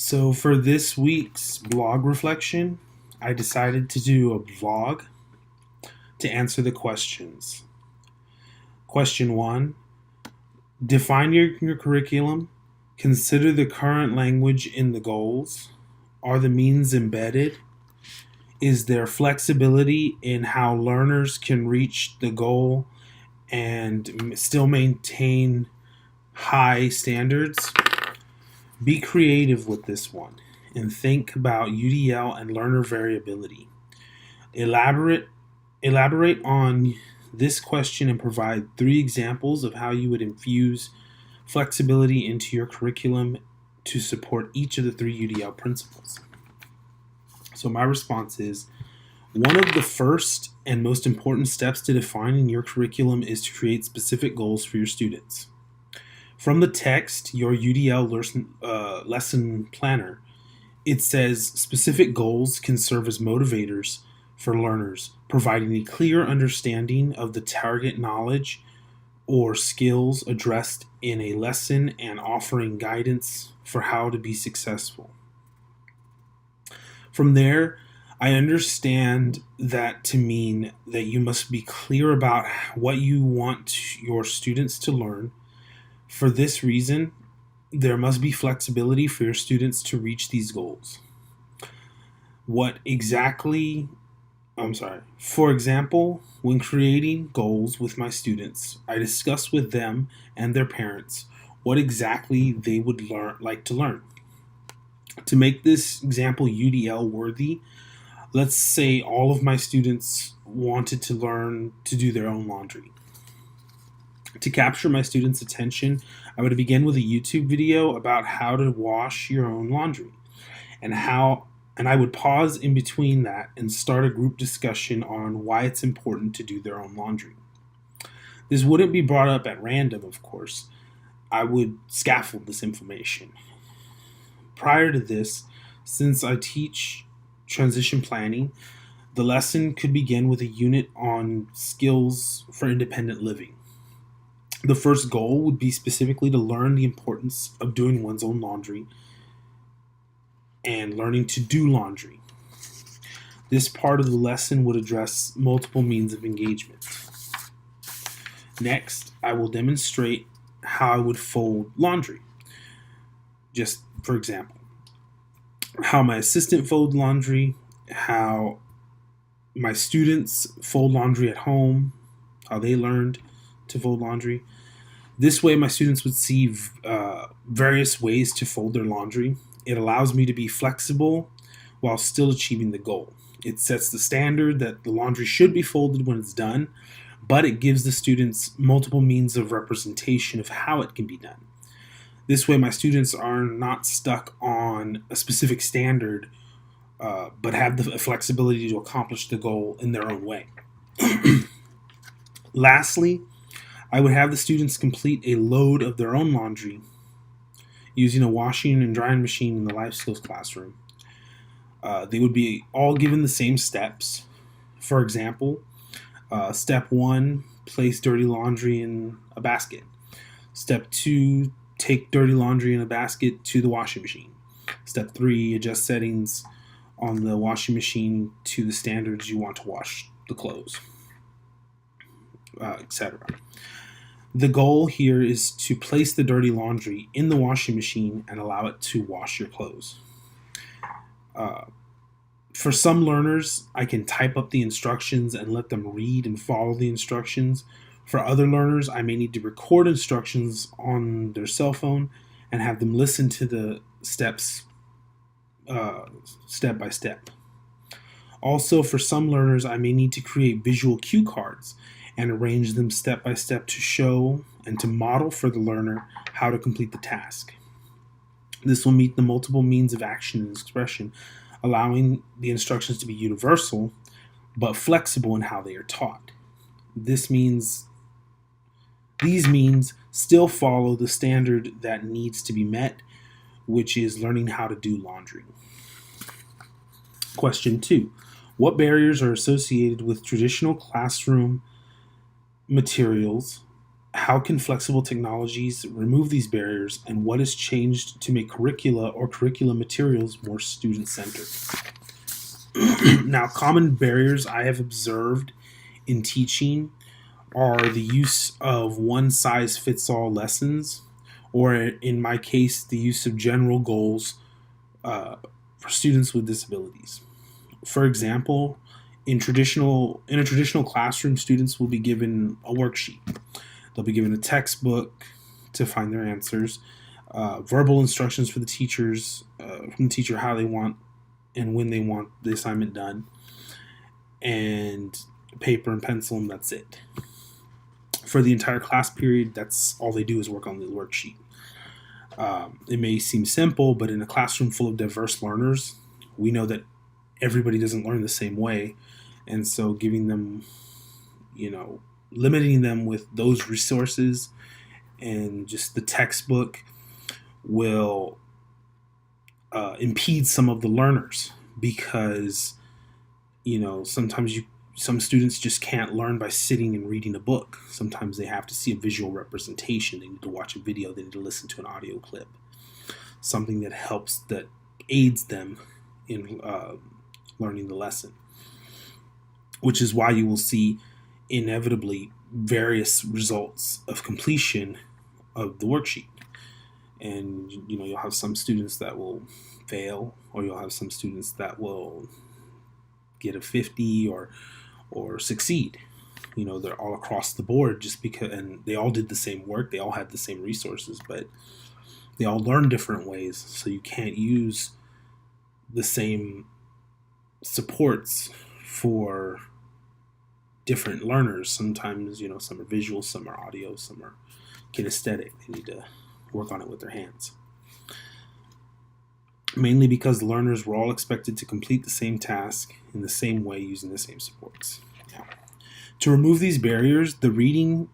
So for this week's blog reflection, I decided to do a vlog to answer the questions. Question 1: define your curriculum. Consider the current language in the goals. Are the means embedded? Is there flexibility in how learners can reach the goal and still maintain high standards? Be creative with this one and think about UDL and learner variability. Elaborate elaborate on this question and provide 3 examples of how you would infuse flexibility into your curriculum to support each of the 3 UDL principles. So my response is, one of the first and most important steps to defining your curriculum is to create specific goals for your students. From the text, your UDL lesson planner, it says specific goals can serve as motivators for learners, providing a clear understanding of the target knowledge or skills addressed in a lesson and offering guidance for how to be successful. From there, I understand that to mean that you must be clear about what you want your students to learn. For this reason, there must be flexibility for your students to reach these goals. For example, when creating goals with my students, I discuss with them and their parents what exactly they would like to learn. To make this example UDL worthy, let's say all of my students wanted to learn to do their own laundry. To capture my students' attention, I would begin with a YouTube video about how to wash your own laundry and I would pause in between that and start a group discussion on why it's important to do their own laundry. This wouldn't be brought up at random, of course. I would scaffold this information. Prior to this, since I teach transition planning, the lesson could begin with a unit on skills for independent living. The first goal would be specifically to learn the importance of doing one's own laundry and learning to do laundry. This part of the lesson would address multiple means of engagement. Next, I will demonstrate how I would fold laundry. Just for example, how my assistant folds laundry, how my students fold laundry at home, how they learned to fold laundry. This way, my students would see various ways to fold their laundry. It allows me to be flexible while still achieving the goal. It sets the standard that the laundry should be folded when it's done, but it gives the students multiple means of representation of how it can be done. This way, my students are not stuck on a specific standard, but have the flexibility to accomplish the goal in their own way. Lastly, I would have the students complete a load of their own laundry using a washing and drying machine in the life skills classroom. They would be all given the same steps. For example, step 1, place dirty laundry in a basket. Step 2, take dirty laundry in a basket to the washing machine. Step 3, adjust settings on the washing machine to the standards you want to wash the clothes, etc. The goal here is to place the dirty laundry in the washing machine and allow it to wash your clothes. For some learners, I can type up the instructions and let them read and follow the instructions. For other learners, I may need to record instructions on their cell phone and have them listen to the steps step by step. Also, for some learners, I may need to create visual cue cards and arrange them step by step to show and to model for the learner how to complete the task. This will meet the multiple means of action and expression, allowing the instructions to be universal but flexible in how they are taught. These means still follow the standard that needs to be met, which is learning how to do laundry. Question 2. What barriers are associated with traditional classroom materials How can flexible technologies remove these barriers, and what has changed to make curricula or curriculum materials more student-centered? Now, common barriers I have observed in teaching are the use of one-size-fits-all lessons, or in my case, the use of general goals for students with disabilities. For example, in a traditional classroom, students will be given a worksheet. They'll be given a textbook to find their answers, verbal instructions for the teachers from the teacher how they want and when they want the assignment done, and paper and pencil, and that's it. For the entire class period, that's all they do is work on the worksheet. It may seem simple, but in a classroom full of diverse learners, we know that everybody doesn't learn the same way, and so giving them, limiting them with those resources and just the textbook will impede some of the learners, because sometimes some students just can't learn by sitting and reading a book. Sometimes they have to see a visual representation. They need to watch a video. They need to listen to an audio clip, something that aids them in learning the lesson, which is why you will see inevitably various results of completion of the worksheet. And you'll have some students that will fail, or you'll have some students that will get a 50 or succeed. They're all across the board, just because, and they all did the same work, they all had the same resources, but they all learn different ways, so you can't use the same supports for different learners. Sometimes, some are visual, some are audio, some are kinesthetic. They need to work on it with their hands. Mainly because the learners were all expected to complete the same task in the same way using the same supports. Yeah. To remove these barriers, the reading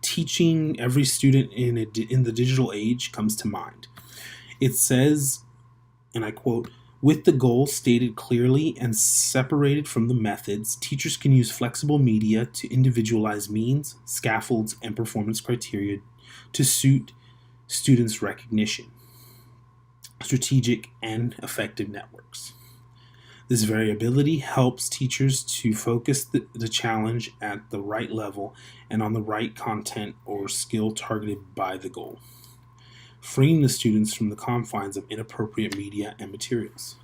teaching every student in the digital age comes to mind. It says, and I quote, "With the goal stated clearly and separated from the methods, teachers can use flexible media to individualize means, scaffolds, and performance criteria to suit students' recognition, strategic, and effective networks. This variability helps teachers to focus the challenge at the right level and on the right content or skill targeted by the goal, freeing the students from the confines of inappropriate media and materials."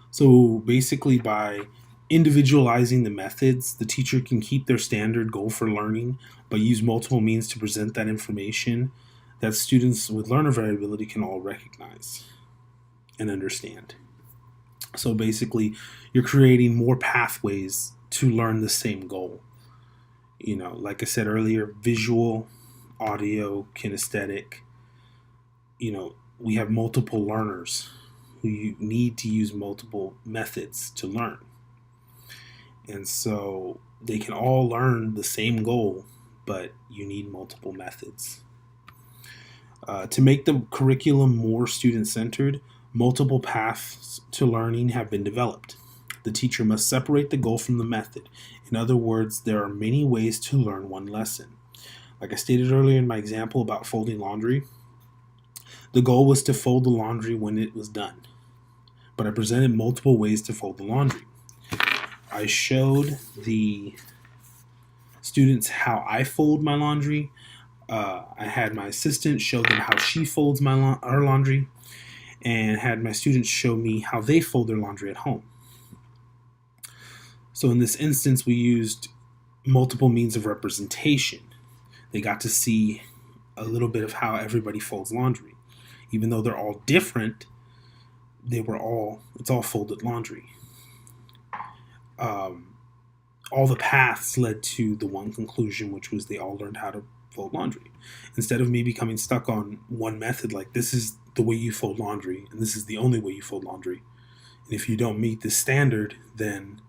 So basically, by individualizing the methods, the teacher can keep their standard goal for learning, but use multiple means to present that information that students with learner variability can all recognize and understand. So basically, you're creating more pathways to learn the same goal. Like I said earlier, visual, audio, kinesthetic, we have multiple learners who need to use multiple methods to learn. And so they can all learn the same goal, but you need multiple methods. To make the curriculum more student-centered, multiple paths to learning have been developed. The teacher must separate the goal from the method. In other words, there are many ways to learn one lesson. Like I stated earlier in my example about folding laundry, the goal was to fold the laundry when it was done, but I presented multiple ways to fold the laundry. I showed the students how I fold my laundry. I had my assistant show them how she folds our laundry, and had my students show me how they fold their laundry at home. So in this instance, we used multiple means of representation. They got to see a little bit of how everybody folds laundry. Even though they're all different, it's all folded laundry. All the paths led to the one conclusion, which was they all learned how to fold laundry. Instead of me becoming stuck on one method, like this is the way you fold laundry, and this is the only way you fold laundry. And if you don't meet this standard, then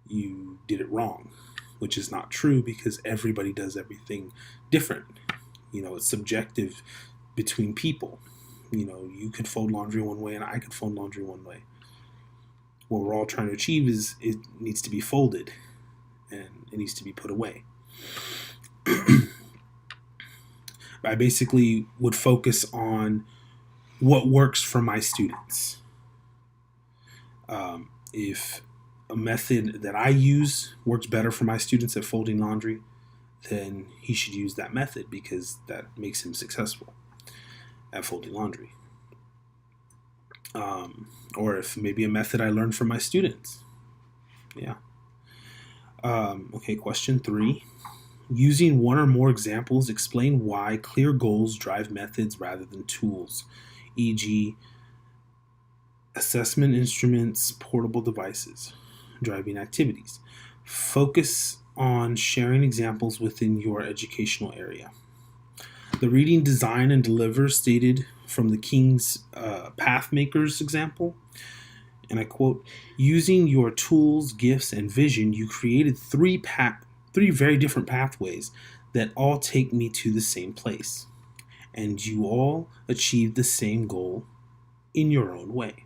you did it wrong, which is not true, because everybody does everything different. It's subjective between people. You could fold laundry one way and I could fold laundry one way. What we're all trying to achieve is it needs to be folded and it needs to be put away. I basically would focus on what works for my students. If a method that I use works better for my students at folding laundry, then he should use that method because that makes him successful at folding laundry. Or if maybe a method I learned from my students. Yeah. Okay, question 3. Using one or more examples, explain why clear goals drive methods rather than tools, e.g., assessment instruments, portable devices, driving activities. Focus on sharing examples within your educational area. The reading, design, and deliver stated from the King's Path Makers example, and I quote, using your tools, gifts, and vision, you created three very different pathways that all take me to the same place. And you all achieved the same goal in your own way.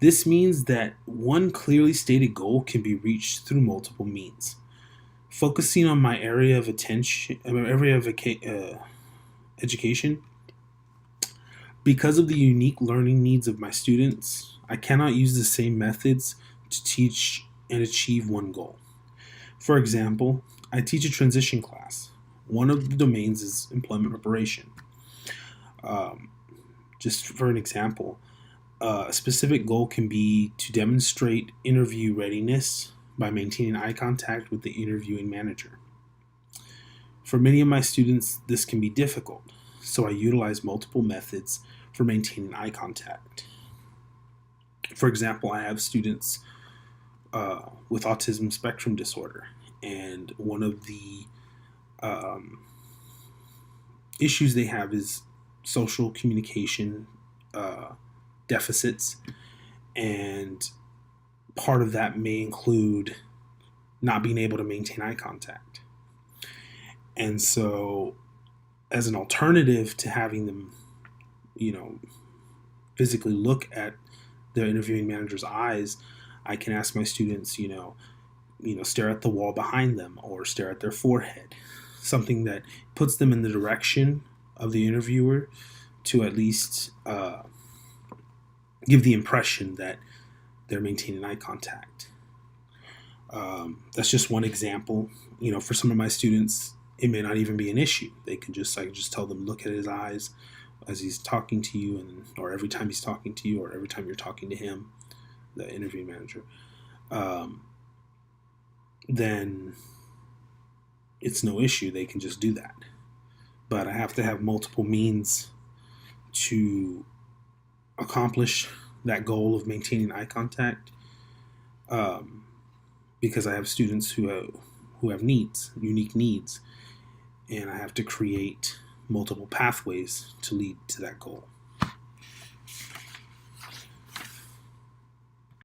This means that one clearly stated goal can be reached through multiple means. Focusing on my area of education, because of the unique learning needs of my students, I cannot use the same methods to teach and achieve one goal. For example, I teach a transition class. One of the domains is employment preparation. Just for an example, a specific goal can be to demonstrate interview readiness by maintaining eye contact with the interviewing manager. For many of my students, this can be difficult, so I utilize multiple methods for maintaining eye contact. For example, I have students with autism spectrum disorder, and one of the issues they have is social communication deficits, and part of that may include not being able to maintain eye contact. And so, as an alternative to having them, physically look at the interviewing manager's eyes, I can ask my students, stare at the wall behind them or stare at their forehead, something that puts them in the direction of the interviewer to at least give the impression that they're maintaining eye contact. That's just one example. For some of my students, it may not even be an issue. I can just tell them, look at his eyes as he's talking to you, or every time he's talking to you, or every time you're talking to him, the interview manager. Then it's no issue. They can just do that. But I have to have multiple means to accomplish that goal of maintaining eye contact, because I have students who have needs, unique needs, and I have to create multiple pathways to lead to that goal.